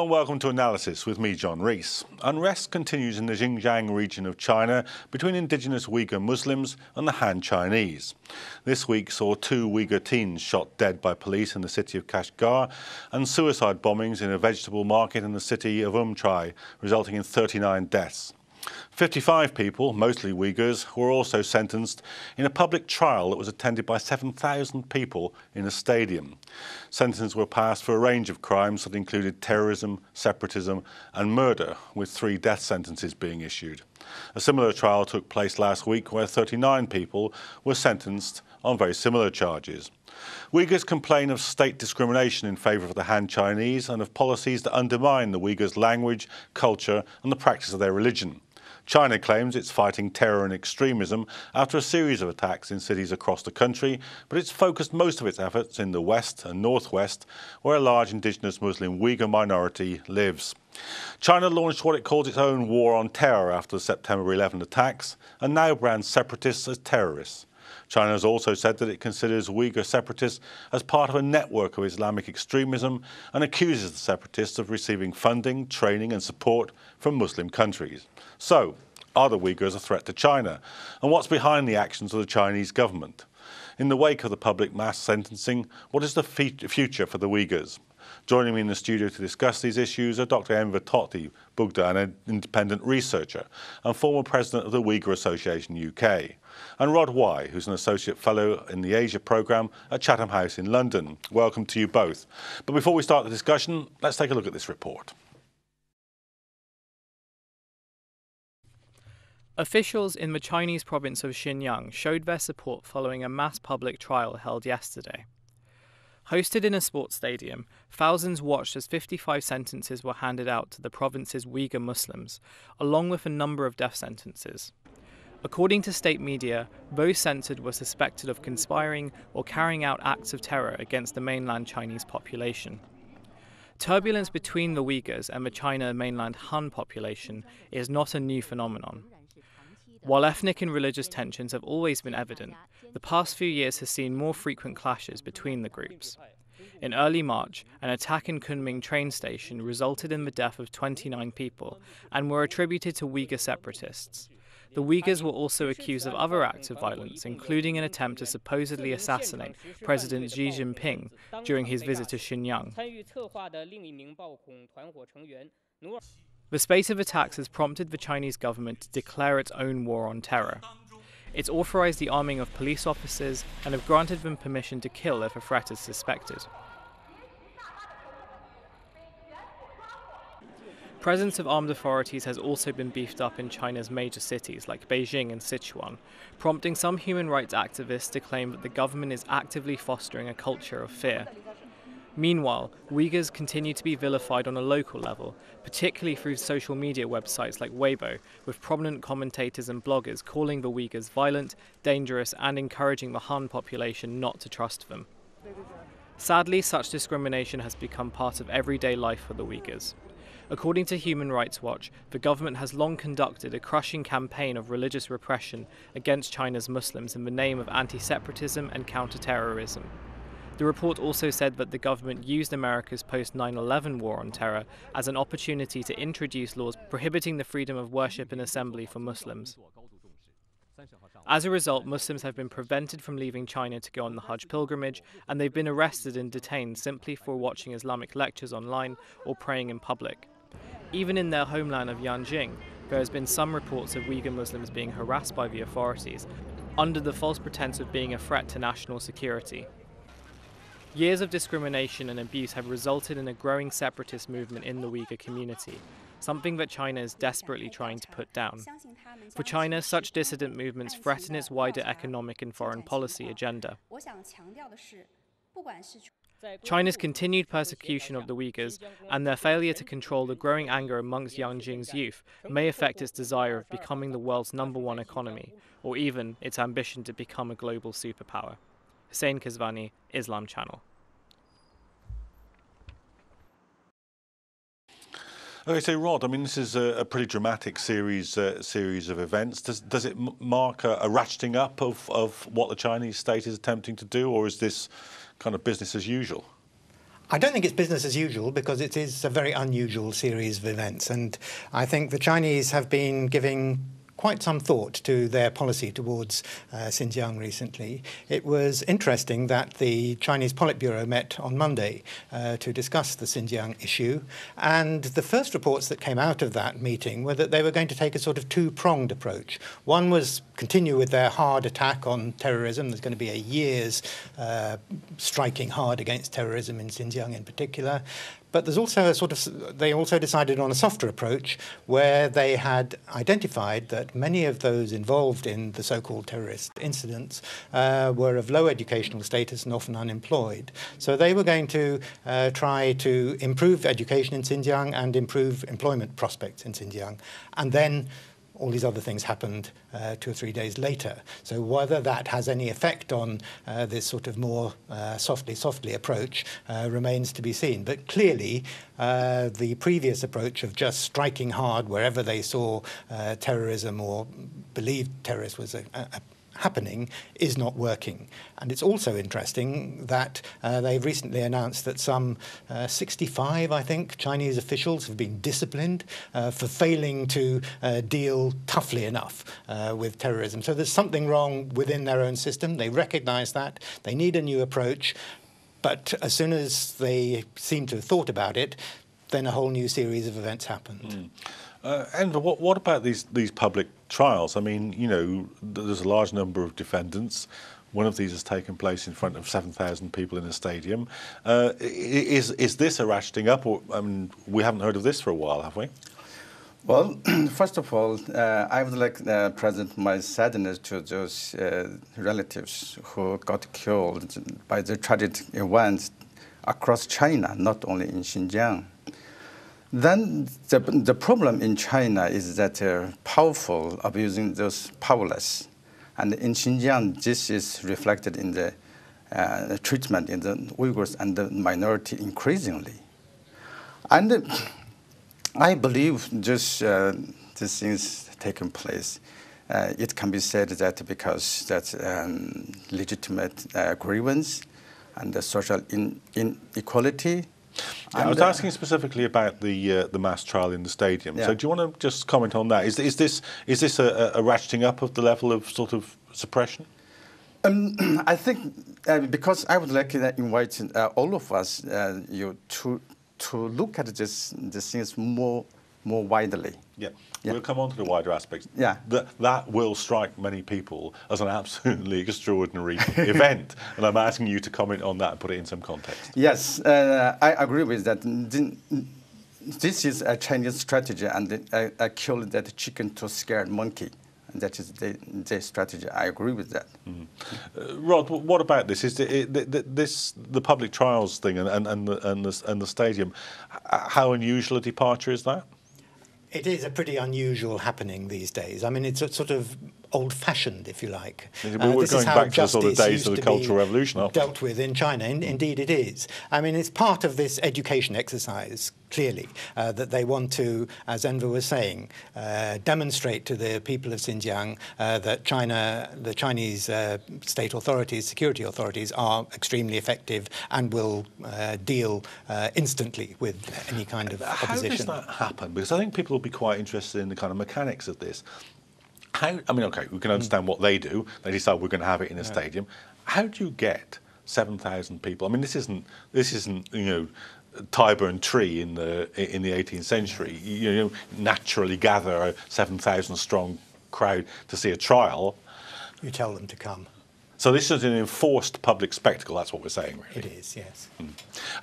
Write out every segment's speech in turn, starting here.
Hello and welcome to Analysis with me, John Rees. Unrest continues in the Xinjiang region of China between indigenous Uyghur Muslims and the Han Chinese. This week saw 2 Uyghur teens shot dead by police in the city of Kashgar and suicide bombings in a vegetable market in the city of Umchai, resulting in 39 deaths. 55 people, mostly Uyghurs, were also sentenced in a public trial that was attended by 7,000 people in a stadium. Sentences were passed for a range of crimes that included terrorism, separatism and murder, with 3 death sentences being issued. A similar trial took place last week where 39 people were sentenced on very similar charges. Uyghurs complain of state discrimination in favour of the Han Chinese and of policies that undermine the Uyghurs' language, culture and the practice of their religion. China claims it's fighting terror and extremism after a series of attacks in cities across the country, but it's focused most of its efforts in the west and northwest, where a large indigenous Muslim Uyghur minority lives. China launched what it calls its own war on terror after the September 11 attacks, and now brands separatists as terrorists. China has also said that it considers Uyghur separatists as part of a network of Islamic extremism and accuses the separatists of receiving funding, training and support from Muslim countries. So, are the Uyghurs a threat to China? And what's behind the actions of the Chinese government? In the wake of the public mass sentencing, what is the future for the Uyghurs? Joining me in the studio to discuss these issues are Dr. Enver Totti Bugda, an independent researcher and former president of the Uyghur Association UK, and Rod Wye, who's an associate fellow in the Asia programme at Chatham House in London. Welcome to you both. But before we start the discussion, let's take a look at this report. Officials in the Chinese province of Xinjiang showed their support following a mass public trial held yesterday. Hosted in a sports stadium, thousands watched as 55 sentences were handed out to the province's Uyghur Muslims, along with a number of death sentences. According to state media, those censored were suspected of conspiring or carrying out acts of terror against the mainland Chinese population. Turbulence between the Uyghurs and the China mainland Han population is not a new phenomenon. While ethnic and religious tensions have always been evident, the past few years has seen more frequent clashes between the groups. In early March, an attack in Kunming train station resulted in the death of 29 people and were attributed to Uyghur separatists. The Uyghurs were also accused of other acts of violence, including an attempt to supposedly assassinate President Xi Jinping during his visit to Xinjiang. The spate of attacks has prompted the Chinese government to declare its own war on terror. It's authorized the arming of police officers and have granted them permission to kill if a threat is suspected. Presence of armed authorities has also been beefed up in China's major cities like Beijing and Sichuan, prompting some human rights activists to claim that the government is actively fostering a culture of fear. Meanwhile, Uyghurs continue to be vilified on a local level, particularly through social media websites like Weibo, with prominent commentators and bloggers calling the Uyghurs violent, dangerous and encouraging the Han population not to trust them. Sadly, such discrimination has become part of everyday life for the Uyghurs. According to Human Rights Watch, the government has long conducted a crushing campaign of religious repression against China's Muslims in the name of anti-separatism and counter-terrorism. The report also said that the government used America's post-9/11 war on terror as an opportunity to introduce laws prohibiting the freedom of worship and assembly for Muslims. As a result, Muslims have been prevented from leaving China to go on the Hajj pilgrimage, and they've been arrested and detained simply for watching Islamic lectures online or praying in public. Even in their homeland of Yanjing, there has been some reports of Uyghur Muslims being harassed by the authorities under the false pretense of being a threat to national security. Years of discrimination and abuse have resulted in a growing separatist movement in the Uyghur community, something that China is desperately trying to put down. For China, such dissident movements threaten its wider economic and foreign policy agenda. China's continued persecution of the Uyghurs and their failure to control the growing anger amongst Yanjing's youth may affect its desire of becoming the world's #1 economy, or even its ambition to become a global superpower. Hussein Kazvani, Islam Channel. Okay, so Rod, I mean, this is a pretty dramatic series of events. Does it mark a ratcheting up of what the Chinese state is attempting to do, or is this kind of business as usual? I don't think it's business as usual because it is a very unusual series of events, and I think the Chinese have been giving quite some thought to their policy towards Xinjiang recently. It was interesting that the Chinese Politburo met on Monday to discuss the Xinjiang issue, and the first reports that came out of that meeting were that they were going to take a sort of two-pronged approach. One was continue with their hard attack on terrorism. There's going to be a year's striking hard against terrorism in Xinjiang in particular. But there's also a sort of, they also decided on a softer approach where they had identified that many of those involved in the so-called terrorist incidents were of low educational status and often unemployed. So they were going to try to improve education in Xinjiang and improve employment prospects in Xinjiang. And then all these other things happened 2 or 3 days later. So whether that has any effect on this sort of more softly approach remains to be seen. But clearly, the previous approach of just striking hard wherever they saw terrorism or believed terrorist was happening is not working. And it's also interesting that they've recently announced that some 65, I think, Chinese officials have been disciplined for failing to deal toughly enough with terrorism. So there's something wrong within their own system. They recognize that. They need a new approach. But as soon as they seem to have thought about it, then a whole new series of events happened. And what about these public trials? I mean, you know, there's a large number of defendants. One of these has taken place in front of 7,000 people in a stadium. Is this a ratcheting up? Or, I mean, we haven't heard of this for a while, have we? Well, first of all, I would like to present my sadness to those relatives who got killed by the tragic events across China, not only in Xinjiang. Then the problem in China is that powerful abusing those powerless. And in Xinjiang, this is reflected in the treatment in the Uyghurs and the minority increasingly. And I believe just these things taking place, it can be said that because that's legitimate grievance and the social inequality. Yeah, I was asking specifically about the mass trial in the stadium. Yeah. So do you want to just comment on that? Is this a ratcheting up of the level of sort of suppression? I think because I would like to invite all of us to look at these things more widely. Yeah. We'll come on to the wider aspects. Yeah. That will strike many people as an absolutely extraordinary event. And I'm asking you to comment on that and put it in some context. Yes, I agree with that. This is a Chinese strategy, and I killed that chicken to scare monkey. And that is the strategy. I agree with that. Mm-hmm. Rod, what about this? Is the public trials thing and the stadium? How unusual a departure is that? It is a pretty unusual happening these days. I mean, it's sort of old-fashioned, if you like. We're going back to the sort of days of the Cultural Revolution, aren't we? Dealt with in China. Indeed it is. I mean, it's part of this education exercise, clearly, that they want to, as Enver was saying, demonstrate to the people of Xinjiang that the Chinese state authorities, security authorities, are extremely effective and will deal instantly with any kind of opposition. How does that happen? Because I think people will be quite interested in the kind of mechanics of this. I mean, okay, we can understand what they do. They decide we're going to have it in a stadium. How do you get 7,000 people? I mean, this isn't you know, Tyburn Tree in the 18th century. You naturally gather a 7,000 strong crowd to see a trial. You tell them to come. So this is an enforced public spectacle. That's what we're saying, really. It is, yes.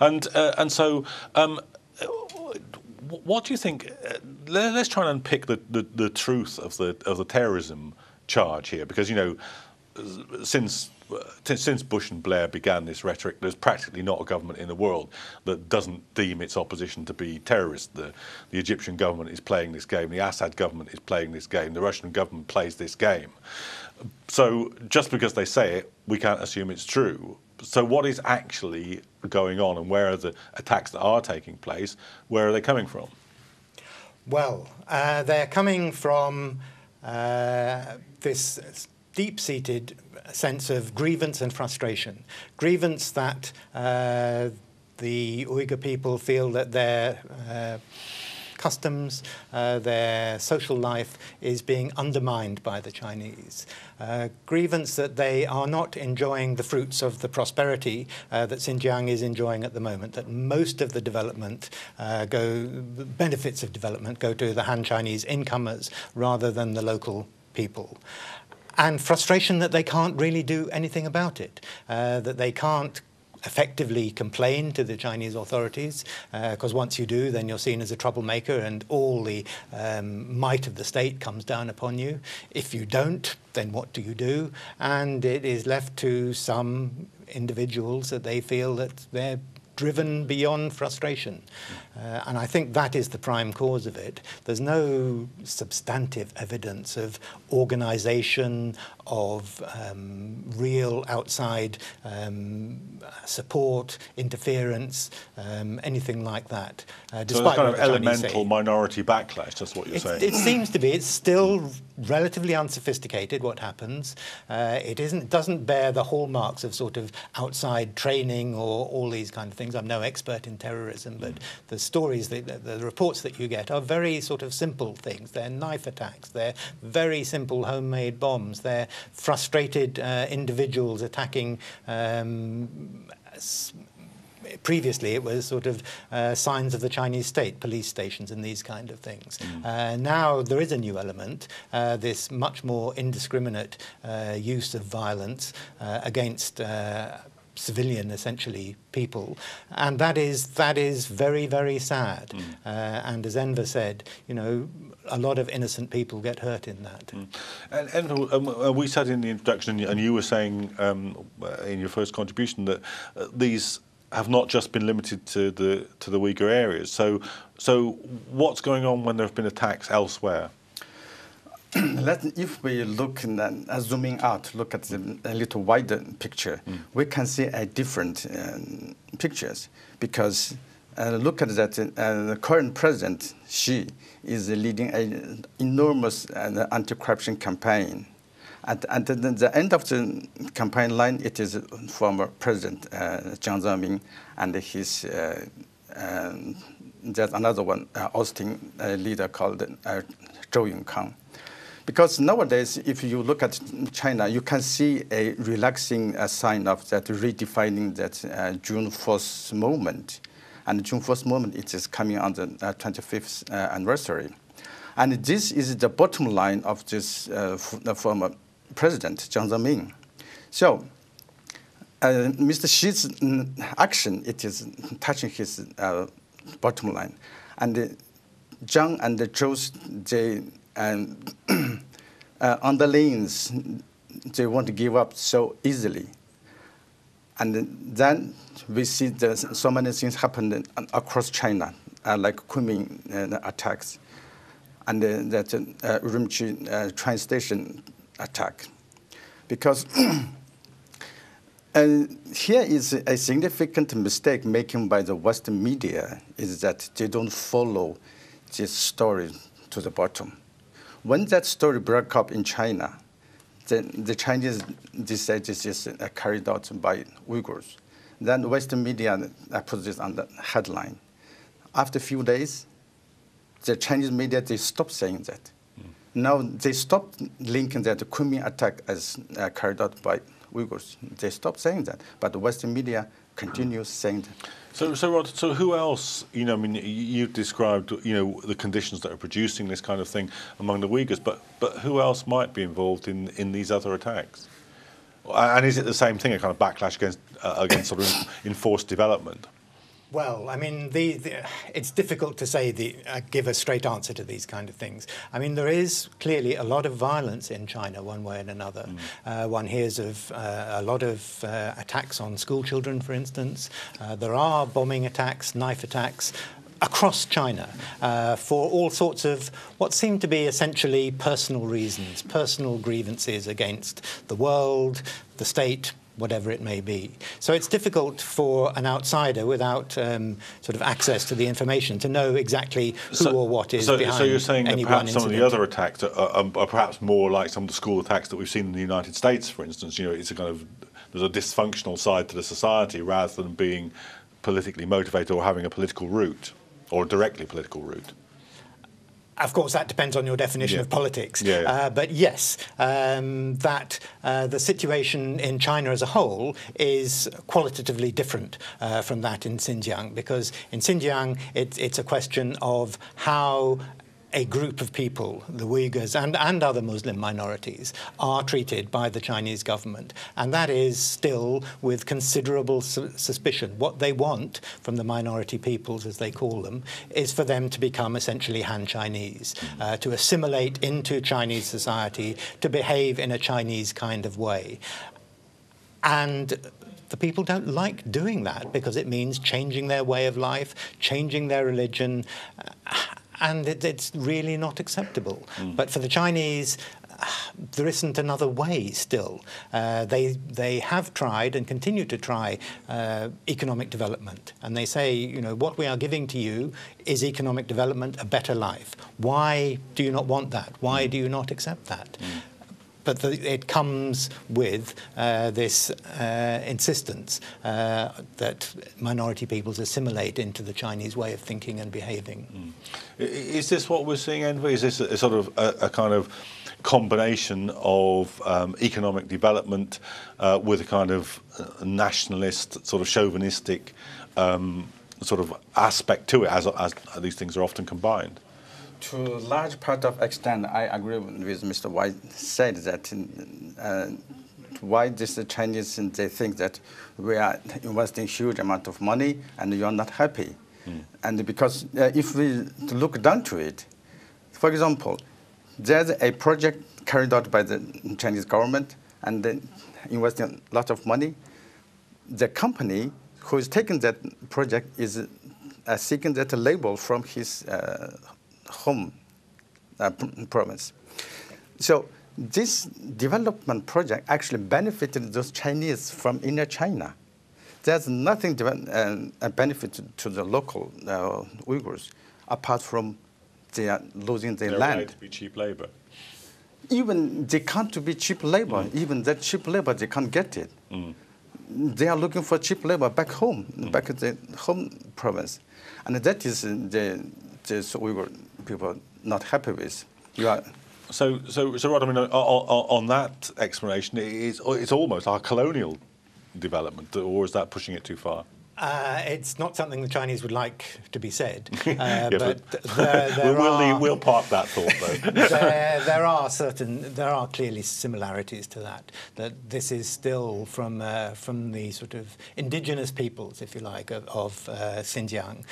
And so. What do you think? Let's try and unpick the truth of the terrorism charge here, because you know, since Bush and Blair began this rhetoric, there's practically not a government in the world that doesn't deem its opposition to be terrorist. The Egyptian government is playing this game. The Assad government is playing this game. The Russian government plays this game. So just because they say it, we can't assume it's true. So what is actually going on, and where are the attacks that are taking place? Where are they coming from? Well, they're coming from this deep-seated sense of grievance and frustration. Grievance that the Uyghur people feel that their customs, their social life is being undermined by the Chinese. Grievance that they are not enjoying the fruits of the prosperity that Xinjiang is enjoying at the moment, that most of the development benefits of development go to the Han Chinese incomers rather than the local people. And frustration that they can't really do anything about it, that they can't effectively complain to the Chinese authorities, because once you do, then you're seen as a troublemaker and all the might of the state comes down upon you. If you don't, then what do you do? And it is left to some individuals that they feel that they're driven beyond frustration. And I think that is the prime cause of it. There's no substantive evidence of organisation, of real outside support, interference, anything like that. So there's kind of elemental minority backlash, that's what you're saying. It seems to be. It's still relatively unsophisticated what happens. It doesn't bear the hallmarks of sort of outside training or all these kind of things. I'm no expert in terrorism, but the stories, the reports that you get are very sort of simple things. They're knife attacks. They're very simple homemade bombs. They're frustrated individuals attacking. Previously, it was sort of signs of the Chinese state, police stations and these kind of things. Now there is a new element, this much more indiscriminate use of violence against civilian, essentially, people, and that is very, very sad. And as Enver said, you know, a lot of innocent people get hurt in that. And Enver, we said in the introduction, and you were saying in your first contribution that these have not just been limited to the Uyghur areas. So what's going on when there have been attacks elsewhere? If we look zooming out, look at a little wider picture, we can see a different pictures, because look at that. The current president, Xi, is leading an enormous anti-corruption campaign. At the end of the campaign line, it is former President Jiang Zemin and his there's another one, ousting leader called Zhou Yongkang. Because nowadays, if you look at China, you can see a relaxing sign of that, redefining that June 4th movement. And the June 4th movement, it is coming on the 25th anniversary. And this is the bottom line of this the former President, Jiang Zemin. So Mr. Xi's action, it is touching his bottom line. And Jiang and Zhou's, they underlings, they won't give up so easily. And then we see so many things happen across China, like Kunming attacks, and that Urumqi train station attack. Because here is a significant mistake making by the Western media, is that they don't follow this story to the bottom. When that story broke up in China, the Chinese decided this is carried out by Uyghurs. Then the Western media put this on the headline. After a few days, the Chinese media, they stopped saying that. Now they stopped linking that the Kunming attack as carried out by Uyghurs. They stopped saying that, but the Western media continues saying that. So Rod, so who else, you know, I mean, you've described, you know, the conditions that are producing this kind of thing among the Uyghurs, but who else might be involved in these other attacks? And is it the same thing, a kind of backlash against sort of enforced development? Well, I mean, it's difficult to say give a straight answer to these kind of things. I mean, there is clearly a lot of violence in China, one way and another. One hears of a lot of attacks on school children, for instance. There are bombing attacks, knife attacks across China for all sorts of what seem to be essentially personal reasons, personal grievances against the world, the state, whatever it may be. So it's difficult for an outsider without sort of access to the information to know exactly who or what is behind any one incident. So you're saying that perhaps some of the other attacks are perhaps more like some of the school attacks that we've seen in the United States, for instance. You know, it's a kind of, there's a dysfunctional side to the society rather than being politically motivated or having a political route, or a directly political route? Of course, that depends on your definition of politics. But yes, that the situation in China as a whole is qualitatively different from that in Xinjiang, because in Xinjiang it's a question of how a group of people, the Uyghurs and other Muslim minorities, are treated by the Chinese government. And that is still with considerable suspicion. What they want from the minority peoples, as they call them, is for them to become essentially Han Chinese, to assimilate into Chinese society, to behave in a Chinese kind of way. And the people don't like doing that because it means changing their way of life, changing their religion, and it's really not acceptable. But for the Chinese, there isn't another way still. They have tried and continue to try economic development. And they say, you know, what we are giving to you is economic development, a better life. Why do you not want that? Why do you not accept that? But it comes with this insistence that minority peoples assimilate into the Chinese way of thinking and behaving. Is this what we're seeing, Enver? Is this a sort of a kind of combination of economic development with a kind of nationalist, sort of chauvinistic sort of aspect to it, as these things are often combined? To a large part of extent, I agree with Mr. White said that why the Chinese, they think that we are investing huge amount of money and you are not happy. And because if we look down to it, for example, there's a project carried out by the Chinese government and they investing a lot of money. The company who is taking that project is seeking that label from his home province. So this development project actually benefited those Chinese from inner China. There's nothing a benefit to the local Uyghurs apart from they are losing their land. Right to be cheap labor. Even they can't be cheap labor. Even that cheap labor, they can't get it. They are looking for cheap labor back home, back at the home province. And that is the Uyghur people not happy with. So Rod, I mean, on that explanation, it's almost our colonial development, or is that pushing it too far? It's not something the Chinese would like to be said, but we'll park that thought though. there are clearly similarities to that. That this is still from the sort of indigenous peoples, if you like, of Xinjiang.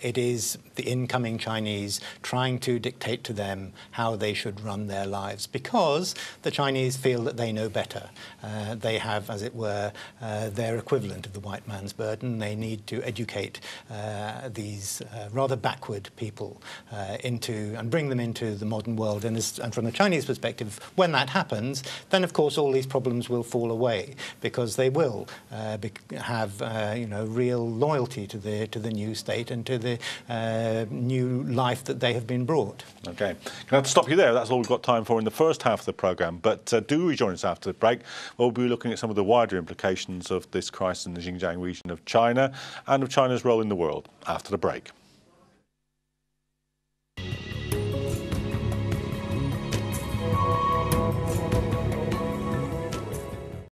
It is the incoming Chinese trying to dictate to them how they should run their lives, because the Chinese feel that they know better. They have, as it were, their equivalent of the white man's burden. They need to educate these rather backward people and bring them into the modern world. And from the Chinese perspective, when that happens, then of course all these problems will fall away, because they will have real loyalty to the new state and to the new life that they have been brought. Okay, can I have to stop you there? That's all we've got time for in the first half of the programme. But do rejoin us after the break. We'll be looking at some of the wider implications of this crisis in the Xinjiang region of China and of China's role in the world after the break.